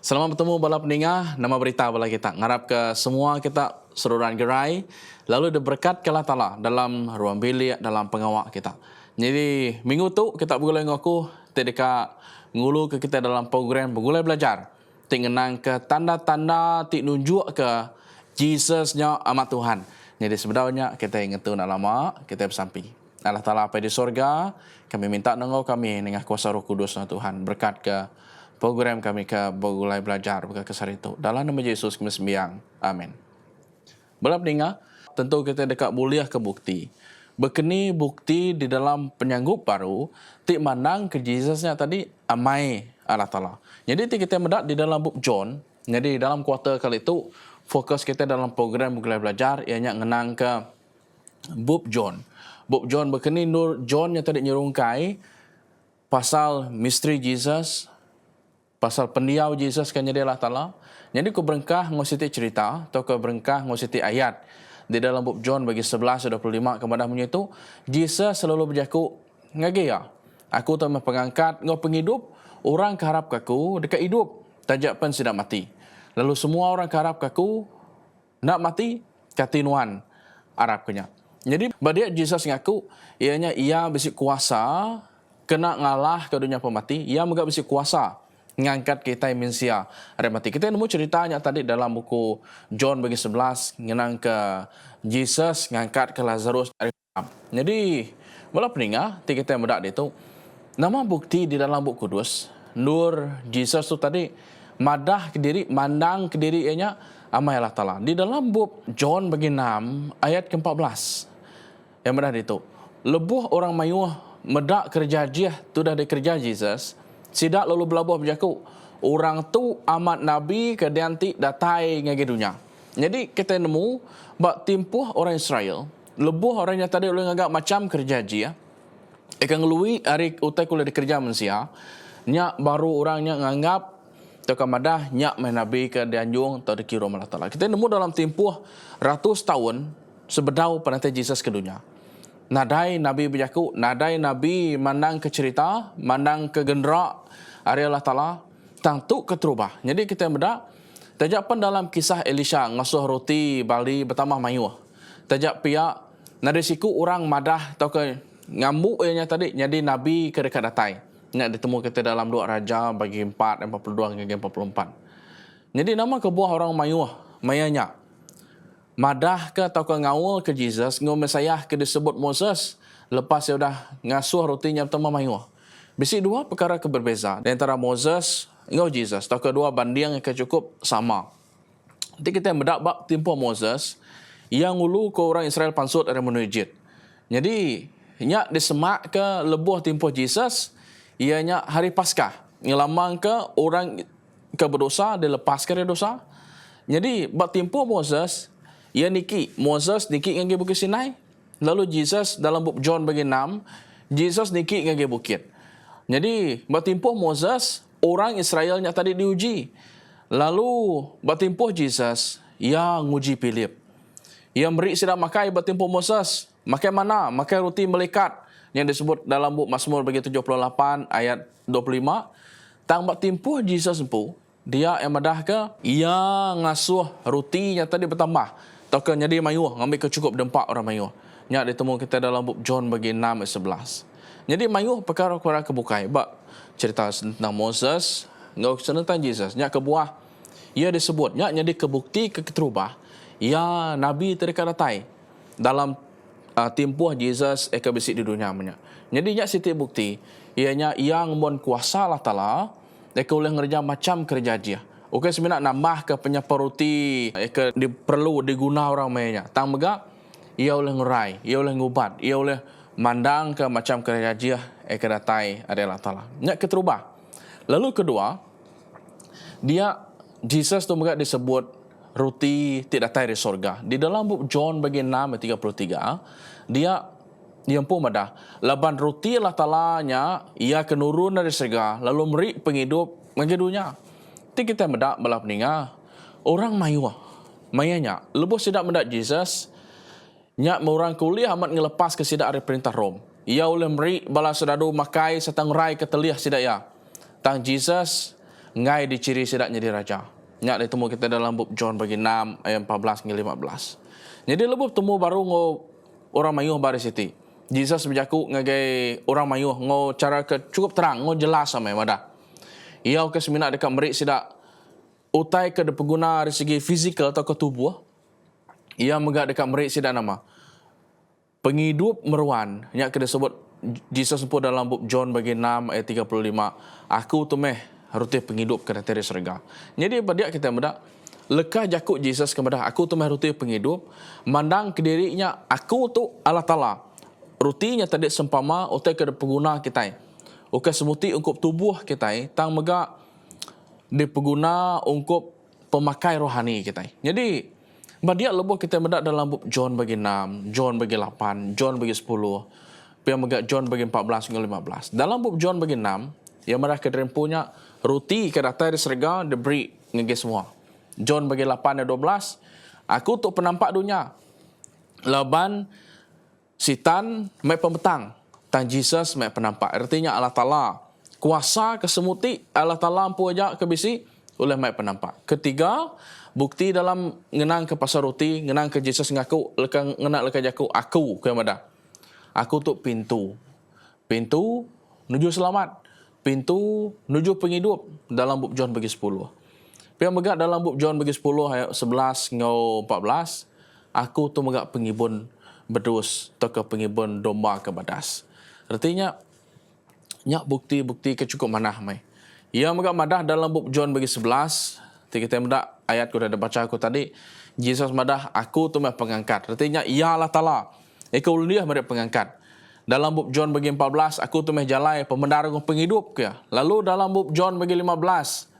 Selamat bertemu bala pendengar, nama berita bala kita. Ngarap ke semua kita seluruhan gerai, lalu diberkat ke Allah Ta'ala dalam ruang bilik, dalam pengawak kita. Jadi minggu tu kita bergulai dengan aku, dekat ngulu ke kita dalam program bergulai belajar. Tingenang ke tanda-tanda, tik nunjuk ke Jesusnya amat Tuhan. Jadi sebenarnya kita ingat tu nak lama, kita bersampi. Allah Ta'ala apa di sorga, kami minta nengau kami dengan kuasa roh kudus Tuhan. Berkat ke program kami ke bergulai belajar ke kesar itu. Dalam nama Yesus kami sembiang. Amin. Bala pendengar, tentu kita dekat buliah ke bukti. Berkeni bukti di dalam penyanggup baru, tik mandang ke Jesusnya tadi amai Allah Ta'ala. Jadi kita mendak di dalam buk John, jadi dalam kuartal kali itu, fokus kita dalam program bergulai belajar, ianya ngenang ke buk John. Buk John berkeni nur John yang tadi nyerungkai, pasal misteri Jesus, pasal pendiau Jesus kan jadi Allah Ta'ala. Jadi ku berengkah ngositi cerita atau ku berengkah ngositi ayat di dalam buk John bagi 11-25 kepada punya itu, Jesus selalu berjaku ngagaya. Aku telah pengangkat ngau penghidup, orang keharap kaku dekat hidup, tajak pen sidak mati. Lalu semua orang keharap kaku nak mati katinuan Arab kenya. Jadi badia Jesus ngaku ianya ia besi kuasa kena ngalah ke dunia pemati, ia juga besi kuasa ngangkat kita mensia ada mati. Kita nemu ceritanya tadi dalam buku John bagi 11 ngenang ke Jesus ngangkat ke Lazarus dari maut. Jadi bola peningah kita mudah itu nama bukti di dalam buku kudus nur Jesus tu tadi madah ke diri, mandang ke diri ianya amai Allah Ta'ala. Di dalam buku John bagi 6 ayat ke-14 yang mudah itu lebuh orang mayuh medak kerja dia tu dah dikerja Jesus sidak lalu belabuh berjaku orang tu amat nabi ke dianti datai ngagi dunia. Jadi kita nemu bak timpuh orang Israel lebuh orang yang tadi oleh ngagak macam kerja dia ikan ngelui hari utai kuliah dikerja manusia nyak baru orangnya nganggap atau kamadah nyak main nabi ke dianjung atau dikira Allah Ta'ala. Kita nemu dalam timpuh ratus tahun sebedau penanti Jesus ke dunia. Nadai Nabi berjaku, nadai Nabi mandang ke cerita, mandang ke gendera hari Allah Ta'ala, tentu keterubah. Jadi kita beda, tajak pun dalam kisah Elisha, ngasuh roti bali bertambah mayuh. Tajak pihak, nada siku orang madah atau ke ngambuk ianya tadi, jadi Nabi ke dekat datai. Nak ditemu kita dalam 2 Raja bagi 4, 42 hingga 44. Jadi nama kebuah orang mayuh, mayanya. Madah ke atau ke ngawal ke Jesus, ngau Mesayah ke disebut Moses, lepas dia dah ngasuh rotinya pertama mayuh. Bisi dua perkara keberbeza. Di antara Moses, ngau Jesus, atau kedua banding yang cukup sama. Nanti kita mendak bak timpuh Moses, yang ulu ke orang Israel pansut dari menuju Egypt. Jadi, nyak disemak ke lebuh timpuh Jesus, ianya hari Paskah. Ngelamang ke orang ke berdosa, dilepaskan dari dosa. Jadi, bak timpuh Moses, ia niki, Moses niki ngagi bukit Sinai. Lalu Jesus dalam buk John bagi 6, Jesus niki ngagi bukit. Jadi, bertimpuh Moses, orang Israelnya tadi diuji. Lalu, bertimpuh Jesus, ia nguji Philip. Ia beri sidak makai bertimpuh Moses. Makai mana? Makai roti melekat. Yang disebut dalam buk Mazmur bagi 78 ayat 25. Tang bertimpuh Jesus empu, dia yang madah ke, ia ngasuh roti yang tadi bertambah. Atau ke jadi mayuh, ngambil ke cukup dempak orang mayuh. Nyak ditemu kita dalam buk John bagi 6 ayat 11. Jadi mayuh perkara-perkara kebukai. Bak cerita tentang Moses, ngau tentang Jesus. Nyak kebuah, ia disebut, nyak jadi kebukti keterubah. Ya Nabi terdekat datai dalam timpuh Jesus eka besik di dunia punya. Jadi nyak siti bukti, ianya yang mon kuasa Allah Ta'ala, eka boleh ngerja macam kerja dia. Okey sebenarnya nambah ke penyaparuti ke perlu diguna orang mainnya. Tang mega ia oleh ngerai, ia oleh ngubat, ia oleh mandang ke macam kerja dia ke datai adalah Ta'ala. Nyak keterubah. Lalu kedua, dia Jesus tu mega disebut roti tidak datai dari sorga. Di dalam buk John bagi 6 ayat 33, dia pun madah. Laban roti Allah Ta'ala-nya ia kenurun dari sorga lalu meri penghidup bagi dunia. Kita mendak bala peninga orang mayuh mayanya lebuh sidak mendak Jesus nyak orang kuliah amat ngelepas ke sidak dari perintah Rom. Ia oleh meri bala sedadu makai setang rai ke teliah sidak ya tang Jesus ngai diciri sidak jadi raja. Nyak ditemu kita dalam bab John bagi 6 ayat 14 hingga 15. Jadi lebup temu baru ngo orang mayuh bari siti. Jesus berjaku ngagai orang mayuh ngo cara ke cukup terang ngo jelas sama mada. Ia ke semina dekat merik sidak utai ke pengguna dari segi fizikal atau ke tubuh. Ia megak dekat merik sidak nama penghidup meruan. Nyak ke disebut Jesus sebut dalam bab John bagi 6 ayat 35. Aku tu meh roti penghidup ke teri surga. Jadi pada kita meda lekah jakuk Jesus kepada aku tu meh roti penghidup, mandang ke dirinya aku tu Allah Taala. Rutinya tadi sempama utai ke pengguna kita. Ukai semuti ungkup tubuh kita tang megak dipeguna ungkup pemakai rohani kita. Jadi badia lebuh kita meda dalam bab John bagi 6, John bagi 8, John bagi 10. Yang megak John bagi 14 hingga 15. Dalam bab John bagi 6, yang merah kedrempunya roti ke datai di serga diberi ngege semua. John bagi 8 dan 12, aku tu penampak dunia. Laban sitan mai pemetang, tang Jesus mai penampak. Artinya Allah Taala kuasa kesemuti Allah Taala ampu aja ke bisi oleh mai penampak. Ketiga, bukti dalam ngenang ke pasar roti, ngenang ke Jesus ngaku lekang ngenak lekang jaku aku ke mada. Aku tu pintu. Pintu menuju selamat. Pintu menuju penghidup dalam bab John bagi 10. Yang megak dalam bab John bagi 10 ayat 11 hingga 14, aku tu megak pengibun bedus atau ke pengibun domba ke badas. Artinya nyak bukti-bukti kecukup manah mai. Ia megak madah dalam bab John bagi 11, kita mendak ayat ku dah baca aku tadi, Jesus madah aku tu meh pengangkat. Artinya ia Allah Taala. Eka uliah mereka pengangkat. Dalam bab John bagi 14, aku tu meh jalai pemendara penghidup ke. Lalu dalam bab John bagi 15,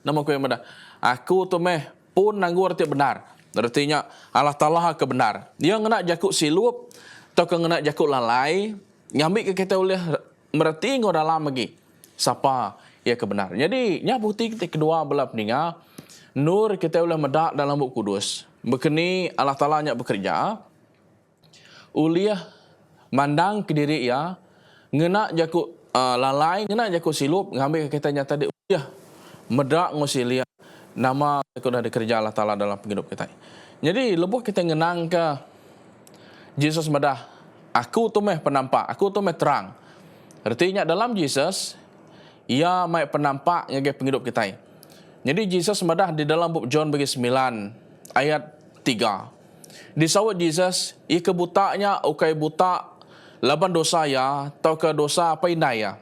nama ku yang madah, aku tu meh pun nanggu arti benar. Artinya Allah Taala ke benar. Dia ngenak jakuk silup atau ke ngenak jakuk lalai, ngambil ke kita oleh mereti ngau dalam lagi. Siapa ia ke benar. Jadi nya bukti kita kedua belah peninga nur kita oleh medak dalam bab kudus. Bekeni Allah Taala nya bekerja uliah mandang ke diri ia ngena jakuk lalai, ngena jakuk silup, ngambil ke kita nyata dia uliah medak ngusilia nama aku dah dikerja Allah Taala dalam penghidup kita. Jadi lebuh kita ngenang ke Jesus medah aku tu meh penampak, aku tu meh terang. Artinya dalam Jesus ia mai penampak ngage penghidup kita. Jadi Jesus medah di dalam bab John bagi 9 ayat 3. Disawat Jesus, ia kebutaknya ukai buta laban dosa ya, atau ke dosa apa inaya.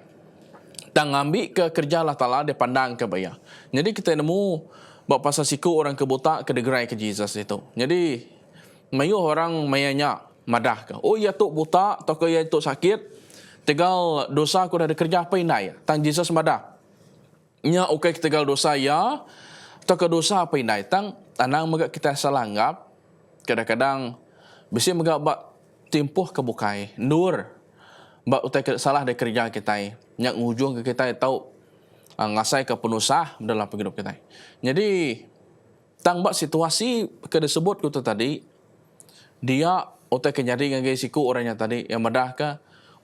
Dan ngambil ke kerja Allah Ta'ala, dia pandang ke baya. Jadi kita nemu bawa pasal siku orang kebuta ke degerai ke Jesus itu. Jadi, mayu orang mayanya madah ke. Oh, ya tu buta, atau ke ya tu sakit, tegal dosa aku dah ada kerja apa inaya. Tang Jesus madah. Nya ukai tegal dosa ya, atau ke dosa apa inaya. Tang anang megak kita salah anggap, kadang-kadang besi megak bak timpuh ke bukai nur bak utai salah dari kerja kita nyak ngujung ke kita tahu ngasai ke penusah dalam penghidup kita. Jadi tang bak situasi ke disebut kutu tadi dia utai kenyadi ngagai siku orangnya tadi yang madah ke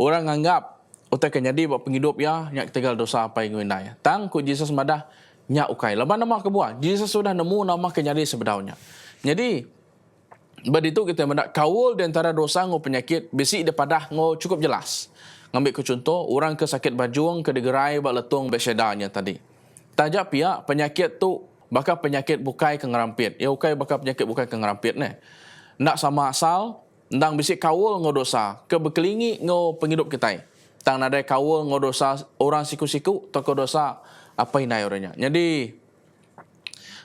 orang nganggap utai kenyadi bak penghidup ya nyak tegal dosa apa yang ngindai. Tang ku Jesus madah nyak ukai laban nama kebuah Jesus sudah nemu nama kenyadi sebenarnya. Jadi bad itu kita mendak kawul di antara dosa ngau penyakit besi daripada ngau cukup jelas. Ngambil ke contoh orang ke sakit bajung ke digerai bak letung besedanya tadi. Tajak pihak penyakit tu bakal penyakit bukai ke ngerampit. Ya ukai bakal penyakit bukai ke ngerampit ne. Nak sama asal ndang besi kawul ngau dosa ke berkelingi ngau penghidup kita. Tang nadai kawul ngau dosa orang siku-siku atau ke dosa apa inai orangnya. Jadi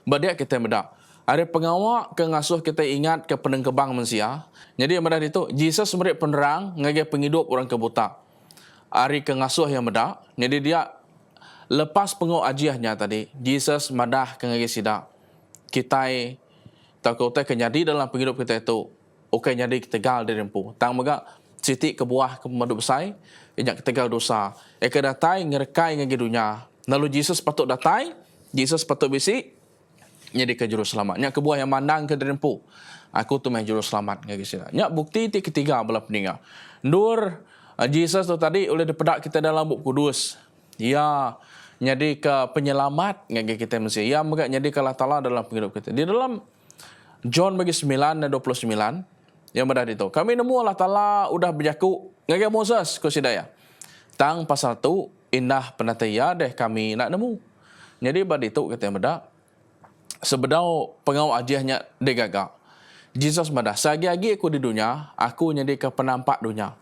badia kita mendak ada pengawak ke ngasuh kita ingat ke penengkebang manusia. Jadi yang medah itu, Jesus merik penerang ngagai penghidup orang kebuta. Ari ke ngasuh yang medah. Jadi dia lepas pengawak ajiahnya tadi, Jesus madah ke ngagai sidak. Kita takut kenyadi dalam penghidup kita itu. Oke nyadi ketegal di rempu. Tang megak siti ke buah ke pemadu besai. Inyak ketegal dosa. Eka datai ngerekai ngagai dunia. Lalu Jesus patut datai. Jesus patut bisi. Jadi ke juru selamat. Nyak kebuah yang mandang ke derempu. Aku tu main juru selamat. Nyak bukti ti ketiga belah peninga. Nur Jesus tu tadi oleh dipedak kita dalam buk kudus. Ya, jadi ke penyelamat ngagi kita manusia. Ia megak jadi ke Allah Ta'ala dalam hidup kita. Di dalam John bagi 9 dan 29 yang berada itu. Kami nemu Allah Ta'ala udah berjaku ngagi Moses ku sidaya. Tang pasal tu indah penataya deh kami nak nemu. Jadi pada itu kita berada sebedau pengau ajiahnya degagak. Jesus madah. Sagi-agi aku di dunia, aku jadi ke penampak dunia.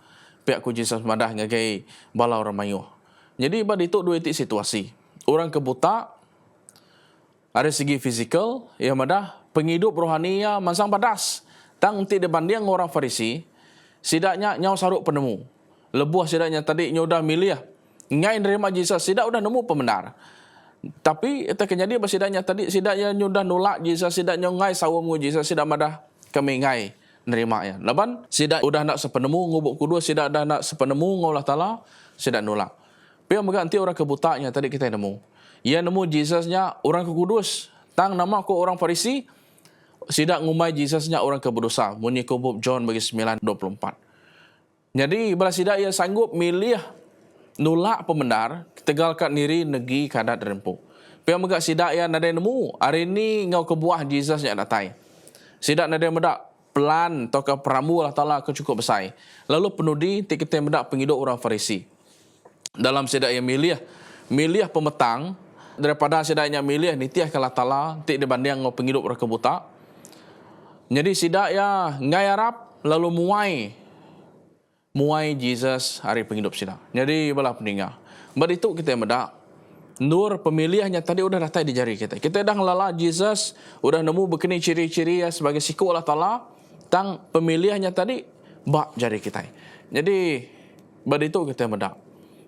Pihak ku Jesus madah ngagai balau ramayuh. Jadi pada itu dua titik situasi. Orang kebuta ada segi fizikal, yang madah penghidup rohani ya mansang padas. Tang ti dibanding orang Farisi, sidaknya nyau saruk penemu. Lebuh sidaknya tadi nyudah milih ngai nerima Jesus, sidak udah nemu pembenar. Tapi itu kenyadi sidaknya tadi sidaknya nyudah nolak Jesus, sidaknya ngai sawam Jesus, sidak madah kami ngai nerima ya. Laban sidak udah nak sepenemu ngubuk kudus, sidak dah nak sepenemu ngaulah Ta'ala, sidak nolak. Tapi ganti orang kebutanya tadi kita nemu. Ia nemu Jesusnya orang kekudus. Tang nama ko orang Farisi, sidak ngumai Jesusnya orang keberdosa. Bunyi kubub John bagi 9:24. Jadi bila sidak ia sanggup milih nolak pembenar, tegalkan diri negi kadat rempuh. Tapi megak sidak ia nada nemu, hari ini ngau kebuah Jesusnya datai. Sidak nada medak pelan atau ke peramu Allah Ta'ala ke cukup besar. Lalu penudi kita medak penghidup orang Farisi. Dalam sidak yang milih pemetang daripada sidaknya milih nitiah ke Allah Ta'ala tik dibanding ngau penghidup orang kebuta. Jadi sidak ya ngai Arab lalu muai Jesus hari penghidup sidak. Jadi bala peninggal. Ber itu kita medak nur pemilihnya tadi udah datang di jari kita. Kita dah ngelala Jesus, udah nemu begini ciri-ciri ya sebagai siku Allah Ta'ala. Tang pemilihnya tadi bak jari kita. Jadi ber itu kita medak.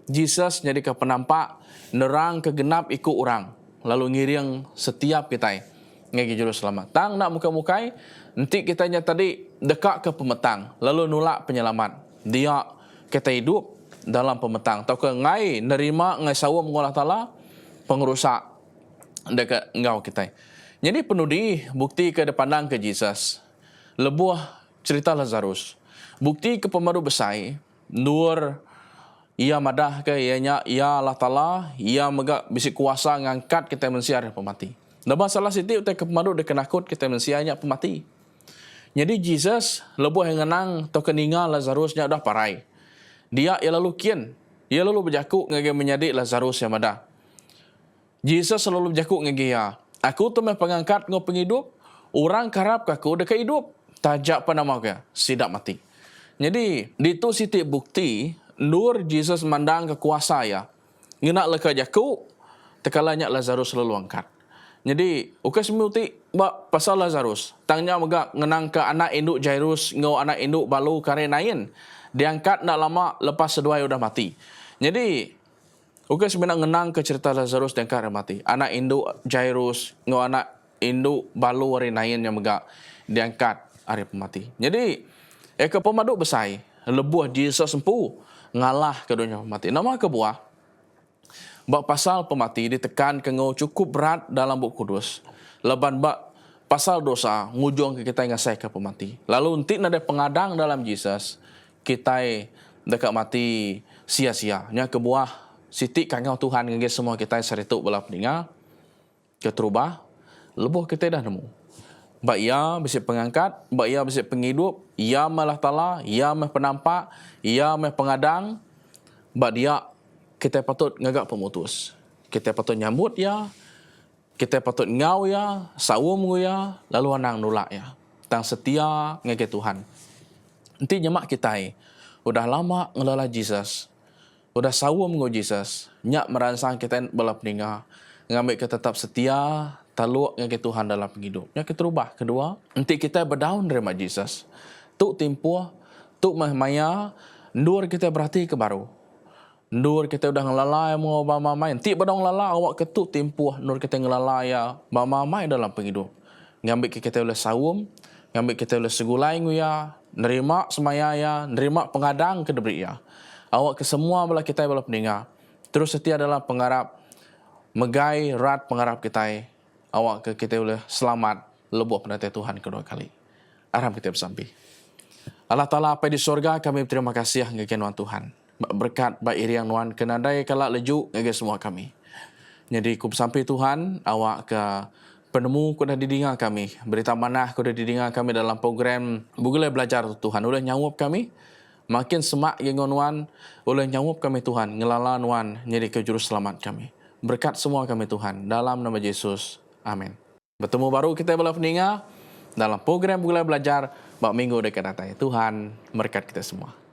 Jesus jadi ke penampak nerang kegenap ikut orang. Lalu ngiring setiap kita ngagi juru selamat. Tang nak muka-mukai, nanti kitanya tadi dekat ke pemetang. Lalu nolak penyelamat. Dia kita hidup dalam pemetang. Atau ke ngai nerima ngai sawam Allah Ta'ala pengerusak dekat ngau kita. Jadi penudi bukti ke depandang ke Jesus. Lebuah cerita Lazarus. Bukti ke pemadu besar. Nur ia madah ke ianya ia Allah Ta'ala, ia megak bisi kuasa ngangkat kita manusia dari pemati. Dan masalah siti utai ke pemadu dekenakut kita manusianya pemati. Jadi Jesus lebuh yang ngenang atau keningal Lazarusnya dah parai. Dia ia lalu kian, ia lalu berjakuk ngage menyadik Lazarus yang madah. Jesus selalu berjakuk ngage ya. Aku tu meh pengangkat ngau penghidup, orang karap kaku dekat hidup, tajak panama ke sidak mati. Jadi itu siti bukti nur Jesus mandang ke kuasa ya. Ngenak leka jaku, tekalanya Lazarus lalu angkat. Jadi, ukas muti pasal Lazarus. Tangnya megak ngenang ke anak induk Jairus, ngau anak induk balu kare nain. Diangkat nak lama lepas seduai udah mati. Jadi, ukas menak ngenang ke cerita Lazarus diangkat mati. Anak induk Jairus, ngau anak induk balu kare nain yang megak diangkat hari pemati. Jadi, ke pemadu besar, lebuah Jesus sempu ngalah ke dunia pemati. Nama kebuah bak pasal pemati ditekan ke ngau cukup berat dalam buku kudus. Leban bak pasal dosa ngujung ke kita ngasai ke pemati. Lalu nanti ada pengadang dalam Jesus kita dekat mati sia-sia. Nya kebuah siti kangau Tuhan ngage semua kita serituk bala peninga keterubah lebuh kita dah nemu. Bak ia bisi pengangkat, bak ia bisi penghidup, ia malah Ta'ala, ia meh penampak, ia meh pengadang. Bak dia kita patut ngagak pemutus. Kita patut nyambut ya. Kita patut ngau ya, sawum ya, lalu anang nolak ya. Tang setia ngage Tuhan. Nanti nyemak kita udah lama ngelala Jesus. Udah sawum ngo Jesus. Nyak meransang kita bala peninga. Ngambil kita tetap setia, taluk ngage Tuhan dalam hidup. Yang keterubah. Kedua, nanti kita berdaun dari Jesus. Tuk timpuh, tuk mahmaya, nur kita berhati ke baru. Nur kita udah ngelalai mau bama main. Tik badong lala awak ketuk timpuh nur kita ngelalai ya bama main dalam penghidup. Ngambil kita oleh sawum, ngambil kita oleh segulai ya, nerima semaya ya, nerima pengadang ke debri ya. Awak ke semua bala kita bala peninga. Terus setia dalam pengharap megai rat pengharap kita. Awak ke kita oleh selamat lebuh penanti Tuhan kedua kali. Aram kita bersambi. Allah Ta'ala apa di surga kami terima kasih ngegen Tuhan. Berkat baik iri yang nuan kenadai kalak lejuk ngage semua kami. Jadi kup sampai Tuhan awak ke penemu kuda didengar kami. Berita manah kuda didengar kami dalam program Bugulai Belajar Tuhan. Oleh nyawup kami. Makin semak gengon wan. Oleh nyawup kami Tuhan. Ngelalan wan. Jadi ke juru selamat kami. Berkat semua kami Tuhan. Dalam nama Yesus. Amin. Bertemu baru kita boleh pendengar dalam program Bugulai Belajar. Bak minggu dekat datang. Tuhan berkat kita semua.